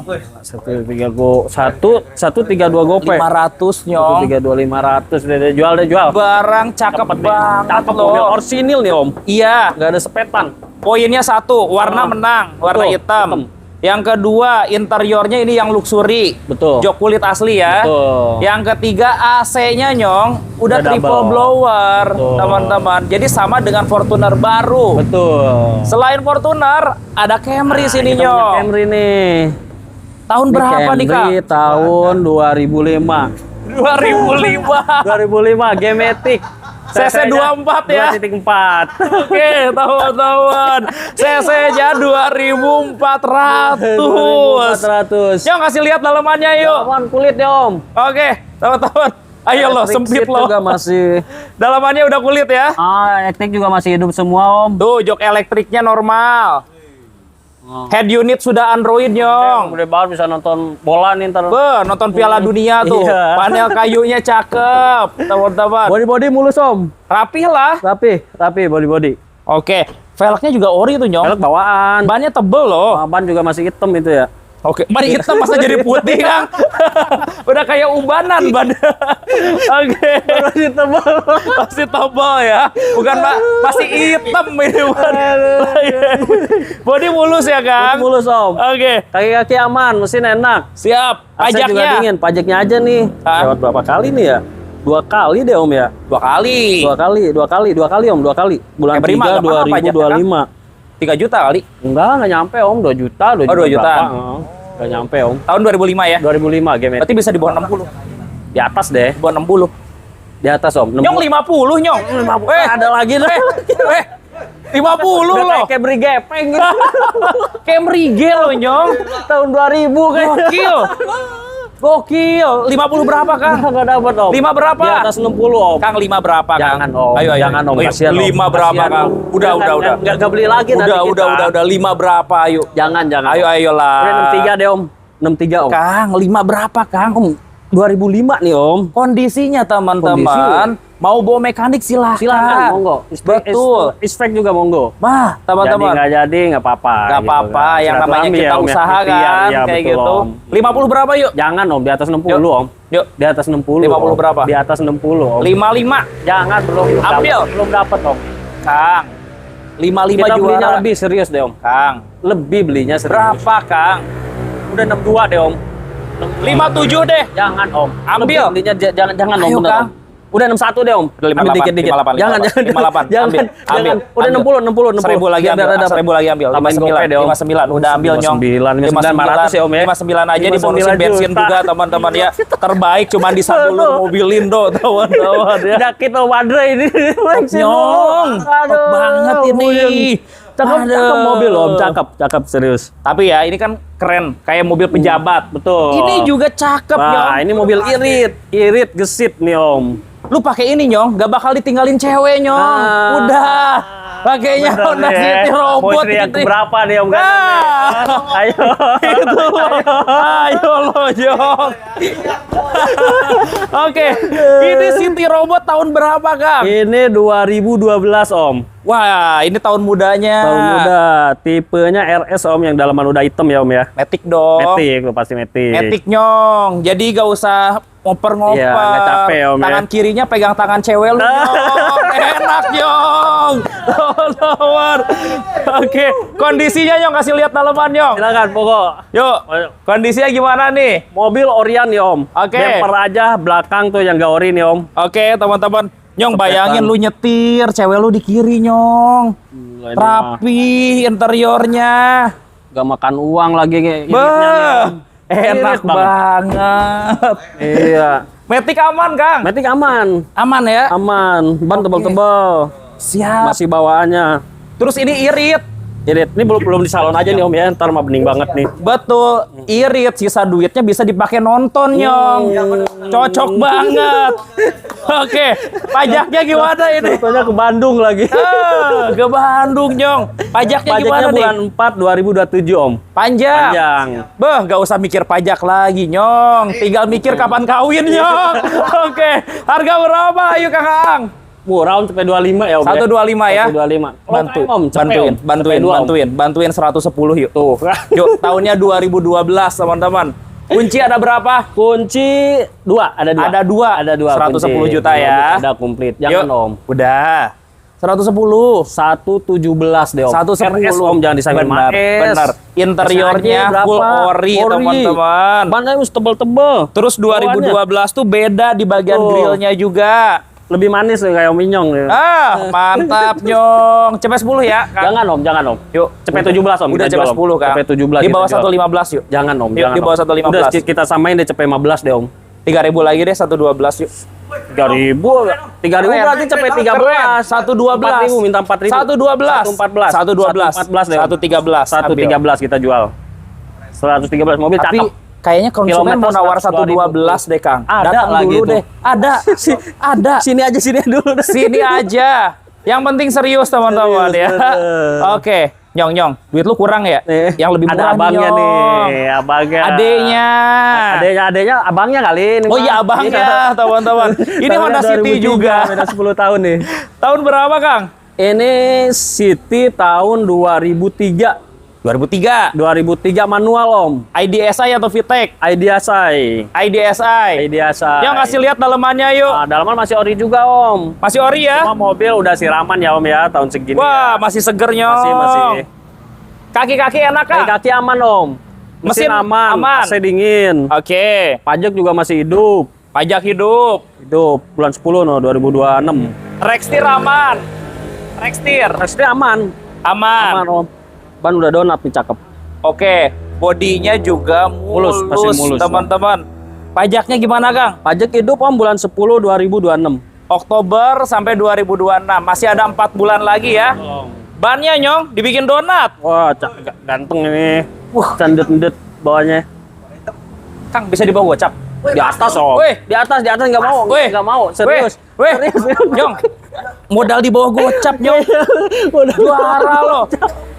132 gope. 500, Nyong. 132 500 deh jual. Barang cakep banget Cakep mobil loh. orsinil nih, Om. Iya. Nggak ada sepetan. Poinnya satu, warna menang, warna Betul, hitam. hitam. Yang kedua, interiornya ini yang luxury. Betul. Jok kulit asli ya. Betul. Yang ketiga, AC-nya, Nyong, udah Udah triple double. blower, Betul. teman-teman. Jadi sama dengan Fortuner baru. Betul. Selain Fortuner, ada Camry sini, Kita punya Nyong. Camry nih. Tahun Ini berapa nih, Kang? Camry tahun 2005. 2005. 2005 G-Matic. CC 24 ya. 2.4. Oke, teman-teman. CC-nya 2400. 400. Nyong, kasih lihat dalamannya yuk. Lawan kulit ya, Om. Oke, teman-teman. Ayo loh, Electric sempit seat loh. juga masih. Dalamannya udah kulit ya. Elektrik juga masih hidup semua, Om. Tuh, jok elektriknya normal. Head unit sudah Android, Nyong. Udah banget bisa nonton bola nih ntar. Nonton Piala Dunia tuh. Iya. Panel kayunya cakep, teman-teman. Body mulus, Om. Rapih lah. Rapi body. Oke, velgnya juga ori tuh, Nyong. Velg bawaan. Bannya tebel loh. Ban juga masih hitam itu ya. Oke, ban hitam masa jadi putih, Kang? Udah kayak ubanan ban. Oke. Masih tebal. Masih tebal ya. Bukan, Pak. Masih hitam ini ban. Bodi mulus ya, Kang? Mulus, Om. Oke, Kaki-kaki aman, mesin enak. siap. AC juga Pajaknya dingin. Pajaknya aja nih. Hah? Lewat berapa kali nih ya? 2 kali deh, Om ya. 2 kali. 2 kali, Om. 2 kali. Bulan Kayak Prima, 3 nggak apa-apa 2025. 3 juta kali. Enggak nyampe, Om. 2 juta, 2 Oh, 2 juta. berapa? Nggak nyampe om. Tahun 2005 ya? 2005 game. Berarti bisa di bawah 60. Di atas deh. Di bawah 60. Di atas om. Nyong 50 nyong. 50. Ada lagi deh. 50 Udah loh. kayak Camry gepeng gitu. Camry G loh nyong. Tahun 2000 kan. Gokil. Gokil. 50 berapa Kang? Nggak dapat om. 5 berapa? Di atas 60 om. Kang 5 berapa Kang? Jangan om. Ayo, Jangan om. Kasihan, om. 5 berapa Kasihan, Kang? om. Udah. Nggak beli lagi nanti kita. Udah. 5 berapa ayo? Jangan. Ayo ayolah. Udah 63 deh om. 63 om. Kang, 5 berapa Kang? Om 2005 nih om. Kondisinya teman-teman, mau bawa mekanik silahkan. Silakan monggo. Betul. Inspek juga monggo. Mah, teman-teman. Jadi nggak apa-apa. Gak apa-apa, yang namanya Silaturahmi kita ya, om, ya. usaha kan, Iya, kayak betul, gitu. om. 50 berapa yuk? Jangan om, di atas 60 om. Yuk. Di atas 60. 50 berapa? Di atas 60 om. 55. Jangan belum Ambil. belum dapat om. Kang. 55 Kita belinya juara. lebih serius deh om. Kang. Lebih belinya serius. Berapa Kang? Udah 62 deh om. 57 deh. Jangan om. Ambil. Lebih belinya jangan om Ayo, bener Kang. om. Udah 61 deh om. Udah 58, Ambil dikit-dikit. 58, Jangan 58. jangan. Ambil. Jangan. Udah 60. 1000 lagi Biar ambil. ada 1000 lagi ambil. Tambahin 59 gopay deh, Om. 59 udah ambil nyong. 59 500 ya om ya. 59 aja 59 dibonusin bensin juta. juga teman-teman ya. Terbaik cuman di Sadulur Mobilindo teman-teman ya. Dakit om Madre ini. Nyong. Top banget ini. Cakep mobil om, cakep serius. Tapi ya ini kan keren kayak mobil pejabat. Betul. Ini juga cakep nyong. Wah, ini mobil irit gesit nih om. Lu pakai ini nyong, gak bakal ditinggalin cewek nyong. Ah. Udah. Pakainya Bener Honda deh. City Mau robot istri yang gitu. berapa nih om? Ah. Ayo. Itu loh. Ayo lo Jong. Oke, ini City robot tahun berapa Kang? Ini 2012 om. Wah, ini tahun mudanya. Tahun muda, tipenya RS om yang dalaman udah hitam ya om ya. Matic dong. Matic, pasti Matic. Matic nyong. Jadi gak usah ngoper-ngoper. Iya, nggak capek, Om, ya. Tangan kirinya pegang tangan cewek lu nyong. Enak nyong. Teman-teman. Oke, kondisinya nyong kasih lihat dalaman nyong. Silakan pokok. Yuk, kondisinya gimana nih? Mobil Orion nih om. Oke. Bumper aja belakang tuh yang gak ori nih om. Oke, teman-teman. Nyong bayangin Cepetan. lu nyetir, cewek lu di kiri nyong. Gila, ini mah Rapi interiornya. gak makan uang lagi iritnya nih, Bah, Om. enak Irit, Bang. banget. Iya. Matic aman, Kang? Matic aman. Aman ya? Aman. Ban Oke. tebal-tebal. Siap. Masih bawaannya. Terus ini irit. Irit. Ini belum di salon aja nih om ya. Ntar mah bening banget nih. Betul, irit. Sisa duitnya bisa dipakai nonton, Nyong. Cocok banget. Oke, pajaknya gimana ini? Contohnya ke Bandung lagi. Ke Bandung, Nyong. Pajaknya gimana Pajaknya nih? bulan 4 2027 om. Panjang. Panjang. Beh, gak usah mikir pajak lagi, Nyong. Tinggal mikir kapan kawin, Nyong. Oke, harga berapa? Ayo, Kakang. Murah om, sampai 25 ya om. 125 ya. 125. Bantu, Om, cepet, bantuin, Om. bantuin, Cepet dua, Om. bantuin 110 yuk. Tuh. Yuk, tahunnya 2012, teman-teman. Kunci ada berapa? Kunci 2, ada 2. Ada 2. Ada 2. 110 juta ya. Ada komplit. Jangan Yuk. om. Udah. 110. 117 deh om. 110 RS om, jangan disamain sama S. Benar. Interiornya S aja full berapa? ori, teman-teman. Bannya harus tebel-tebel. Terus 2012 tuh beda di bagian Tuh. grillnya juga. Lebih manis nih kayak Om Minyong nih. Mantap, Nyong. Cepet 10 ya, Kang. Jangan om. Yuk, Cepet 17 om. Udah kita cepet jual, Om. 10, Kang. Cepet 17. Di bawah kita jual. 115 yuk. Jangan om. Yuk, Jangan di bawah om. 115. Udah kita samain deh cepet 15 deh om. 3.000 lagi deh, 112 yuk. 3.000 berarti cepet 13. 112. 4.000 minta 4.000. 112. 114 112 deh. 113. 113 kita jual. 113 mobil Tapi cakep. kayaknya konsumen Kilometer mau nawar 112 112 deh, Kang. Ada Datang lagi dulu tuh. deh. Ada. Ada. Sini aja dulu. Sini aja. Yang penting serius, teman-teman ya. Serius, bener. Oke, Nyong, duit lu kurang ya? Yang lebih murah ada abangnya Nyong. nih, abangnya. Adenya. Adenya abangnya kali ini. Oh mah. iya, abangnya, teman-teman. Ini Honda City 2003, juga. beda 10 tahun nih. Tahun berapa, Kang? Ini City tahun 2003. 2003. 2003 manual om. IDSI atau VTEC? IDSI. IDSI. IDSI. Yang kasih lihat dalemannya yuk. Nah, dalaman masih ori juga om. Masih ori ya? Cuma mobil udah siraman ya om ya tahun segini. Wah, ya. masih seger, Nyong. masih. Kaki-kaki enak, Kang? Kaki aman om. Mesin aman. aman. AC dingin. Oke. Pajak juga masih hidup. Pajak hidup. Hidup bulan 10 no 2026. Rextir aman. Rextir Pasti aman. aman. Aman om. Ban udah donat nih cakep. Oke. Bodinya juga mulus, Masih mulus, teman-teman. Pajaknya gimana, Kang? Pajak hidup Om bulan 10 2026. Oktober sampai 2026. Masih ada 4 bulan lagi ya. Bannya, Nyong, dibikin donat. Wah, ganteng ini. Wah, candet-candet bawahnya. Kang, bisa dibawa gocap? Di atas Om. Weh. Di atas nggak mau. Weh. Nggak mau, serius. Weh, Nyong. Modal di bawah gocap, Nyong. Juara loh.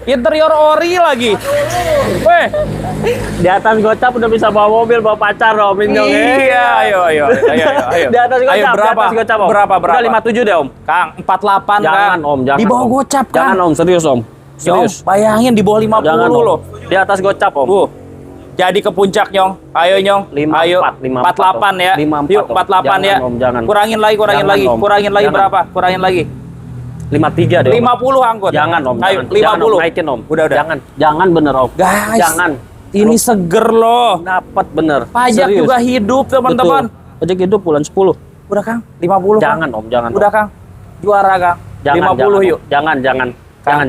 Interior ori lagi. Weh. Di atas gocap udah bisa bawa mobil, bawa pacar Om. Ini, Nyong. Iya, ayo. Di atas gocap, Ayo, berapa? di atas gocap Om. Berapa? Udah 57 deh Om. Kang, 48 Jangan Kang. Om, jangan. Di bawah Om. gocap, Kang. Jangan Om, serius Om. Nyong, Serius. bayangin di bawah 50 Jangan Om. loh. Di atas gocap Om. Jadi ke puncak, Nyong. Ayo, Nyong. 54, Ayo. 54, 48 ya. 54, Yuk, Om. 48 ya. Jangan, Om, jangan. Kurangin lagi. Jangan, Om. Kurangin lagi Jangan. berapa? Kurangin lagi. 53 deh Om. 50 angkut. Jangan Om. Ayo, Jangan. Jangan, 50. Om. Naikin Om. Udah. Jangan bener Om. Guys, Jangan. ini seger loh. Dapat bener. Pajak Serius. juga hidup, teman-teman. Betul. Pajak hidup bulan 10. Udah, Kang. 50. Kang. Jangan Om, jangan. Udah, Kang. Juara, Kang. 50 yuk. Jangan. Kang.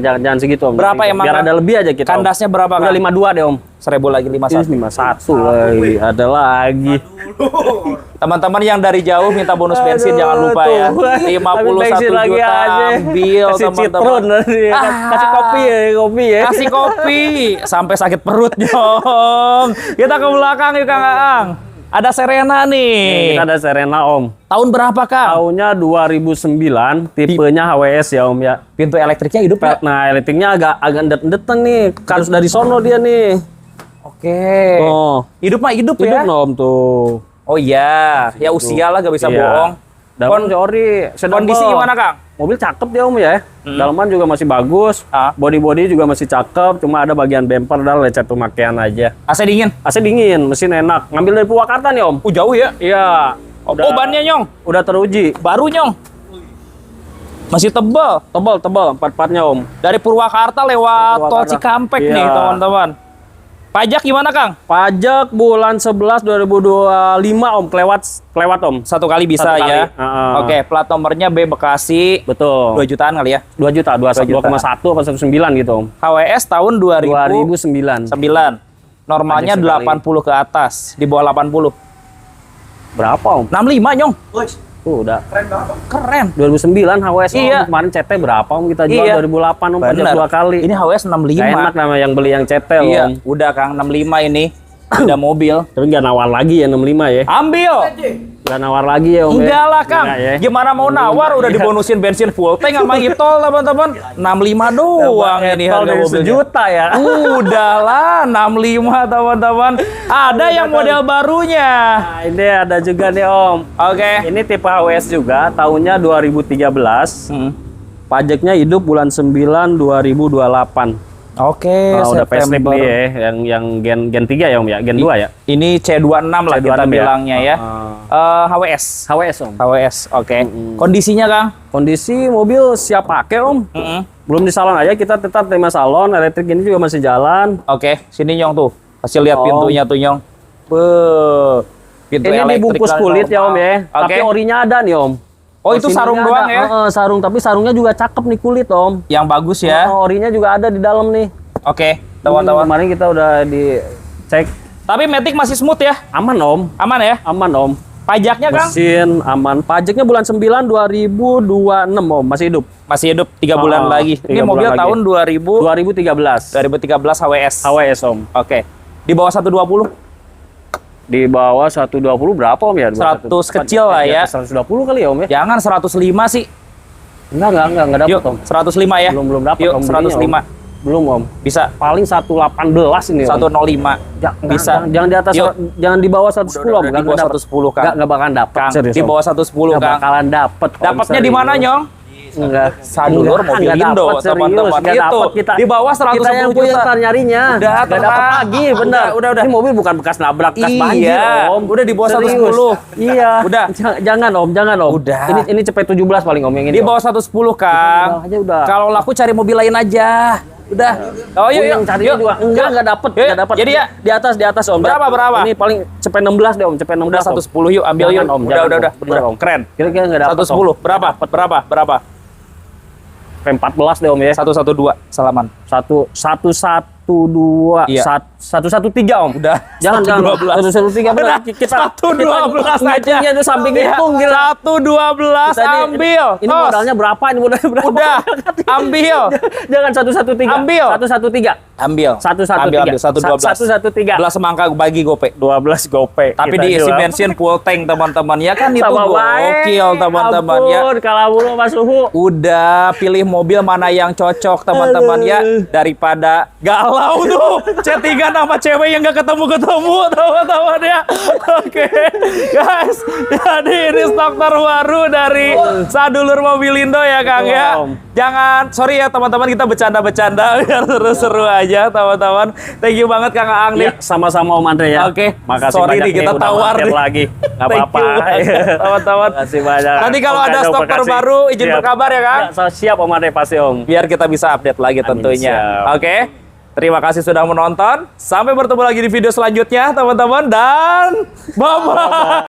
Jangan segitu Om. Berapa Segitu. emang, Biar Kang? ada lebih aja kita. Om. Kandasnya berapa, Udah Kang? 52 deh Om. 1000 lagi, 51. 51 lagi. Ada lagi. Teman-teman yang dari jauh minta bonus bensin, jangan lupa ya. 51 juta ambil, Kasih citron teman-teman. nanti. Kasih kopi ya. Kasih kopi sampai sakit perut, Nyong. Kita ke belakang yuk, Kang Aang. Ada Serena nih. Kita ada Serena Om. Tahun berapa, Kang? Tahunnya 2009, tipenya HWS ya Om ya. Pintu elektriknya hidup ya? Nah, elektriknya agak endet-endetan nih. Harus dari sono dia nih. Oke. Oh, Hidup mah hidup hidup ya? Om tuh. Oh iya, ya usia lah gak bisa Iya. bohong. Dalam ori. Kondisi gimana, Kang? Mobil cakep dia Om ya. Dalaman juga masih bagus. Body juga masih cakep. Cuma ada bagian bumper dan lecet pemakaian aja. AC dingin? AC dingin, mesin enak. Ngambil dari Purwakarta nih Om. Jauh ya? Iya. Oh, bannya, Nyong? Udah teruji. Baru, Nyong? Masih tebal. Tebal empat-empatnya Om. Dari Purwakarta lewat tol Purwakarta. Cikampek Iya. nih, teman-teman. Pajak gimana, Kang? Pajak bulan 11 2025 Om. Kelewat Om. Satu kali bisa Satu kali. ya. Heeh. Oke, plat nomornya B Bekasi. Betul. 2 jutaan kali ya. 2 juta, 2,1 apa 1,9 gitu Om. HWS tahun 2009. 2009. Normalnya Pajak sekali. 80 ke atas, di bawah 80. Berapa Om? 65, Nyong. Tuh udah. Keren. 2009 HWS Om. Iya. Kemarin CT berapa Om kita jual? Iya. 2008 Om, pajak Bener. 2 kali. Ini HWS 65. Nggak enak nama yang beli yang CT Om. Iya, udah Kang, 65 ini. Udah mobil. Tapi nggak nawar lagi ya 65 ya. Ambil. Nggak nawar lagi ya Om. Enggak lah, Kang. Enggak ya. Gimana mau nawar, udah dibonusin bensin full tank sama e-tol, teman-teman. 65 doang ini Kalau harga dari mobilnya. sejuta ya. Udahlah, 65 teman-teman. Ada yang model barunya. Nah, ini ada juga nih Om. Oke. Ini tipe HWS juga, tahunnya 2013. Pajaknya hidup bulan 9 2028. Oke, Nah, udah facelift September. nih ya, yang gen 3 ya Om ya, gen 2 ya. Ini C26 lah kita C26 ya. bilangnya ya. HWS. HWS Om. HWS, oke. Kondisinya, Kang? Kondisi mobil siap pakai Om. Belum di salon aja, kita tetap terima salon, elektrik ini juga masih jalan. Oke, sini Nyong tuh. Kasih lihat Om. pintunya tuh, Nyong. Pintu Ini elektrik dibungkus lah, kulit ya Om normal. ya, Oke. tapi orinya ada nih Om. Oh, itu sarung Sininya doang ada. ya? Sarung, tapi sarungnya juga cakep nih kulit Om. Yang bagus ya. Orinya juga ada di dalam nih. Oke, teman-teman. Kemarin kita udah dicek, Tapi Matic masih smooth ya? aman Om. Aman ya? Aman Om. Pajaknya, Kang? Mesin aman. Pajaknya bulan 9 2026 Om, masih hidup. Masih hidup 3 bulan lagi. 3 Ini mobil bulan lagi. tahun 2013. 2013 HWS. HWS Om. Oke. Di bawah 120? Di bawah 120 berapa Om ya? 100 kecil lah ya. 120 kali ya Om ya? Jangan 105 sih. Enggak dapat Yuk, Om. 105 ya. Belum dapat Yuk, Om. belinya, 105. Om. Belum Om. Bisa. Paling 118 ini Om. 105. Bisa. Jangan di atas, Yuk. jangan di bawah 110 Om. Di bawah 110, Kang. Enggak bakalan dapat. Kang, Serius, di Om. bawah 110, Nggak Kang. bakalan dapat. Om, Dapatnya di mana, serius. Nyong? Enggak. Sadulur Enggak, mobil enggak Indo, dapet, serius. teman-teman. Enggak Itu. dapet kita. Di bawah 110 Kita yang punya juta. ntar nyarinya. Udah, Enggak dapat Kang. lagi, benar. Udah. Ini mobil bukan bekas nabrak bekas banjir, Iya. Om. Udah di bawah Serius. 110. Iya. Udah. Jangan Om, jangan Om. Udah. Ini cepet 17 paling Om yang ini. Di Om. bawah 110, Kang. Udah aja udah. Kalau laku cari mobil lain aja. Udah. Oh, yuk, yang carinya juga enggak dapet, Yuk, enggak dapet. jadi ya? Di atas Om. Berapa? Ini paling cepet 16 deh Om, cepet 16. Udah 110 yuk, ambil yuk. Jangan, Om, Udah, jangan, udah. Om. Bener, Om. Keren. Kira-kira enggak dapet. 110. Berapa? Sampai 14 deh Om ya. 112 salaman. 111 Iya. 113 Om. Udah. Jangan 113 benar. Kita 112 aja. hitungnya itu samping hitung gila. 112 ambil. Ini Tos. modalnya berapa? Ini modalnya berapa? Udah, ambil. Jangan 113. Ambil. 113. Ambil. 112. 113. 12 semangka bagi gope. 12 gope. Tapi Kita diisi jual. bensin full tank teman-teman ya kan itu Sama baik. gokil teman-teman ya. Ampun, kalau mulu Mas Suhu. Udah pilih mobil mana yang cocok teman-teman ya daripada galau tuh chattingan sama cewek yang gak ketemu-ketemu teman-teman ya. Oke guys, jadi ini stok terbaru dari Sadulur Mobilindo ya Kang ya. Jangan, sorry ya teman-teman, kita bercanda-bercanda biar seru-seru aja teman-teman. Thank you banget Kang Aang nih. Ya, sama-sama Om Andre ya. Oke, Makasih sorry banyak nih kita udah tawar mampir nih. lagi. Nggak Thank apa-apa. you banget, teman-teman. Makasih banyak. Nanti kalau Om ada Kado, stok makasih. terbaru izin Siap. berkabar ya Kang. Ya, siap Om Andre pasti Om. Biar kita bisa update lagi Amin, tentunya. siap. Oke. Terima kasih sudah menonton. Sampai bertemu lagi di video selanjutnya teman-teman dan bye-bye.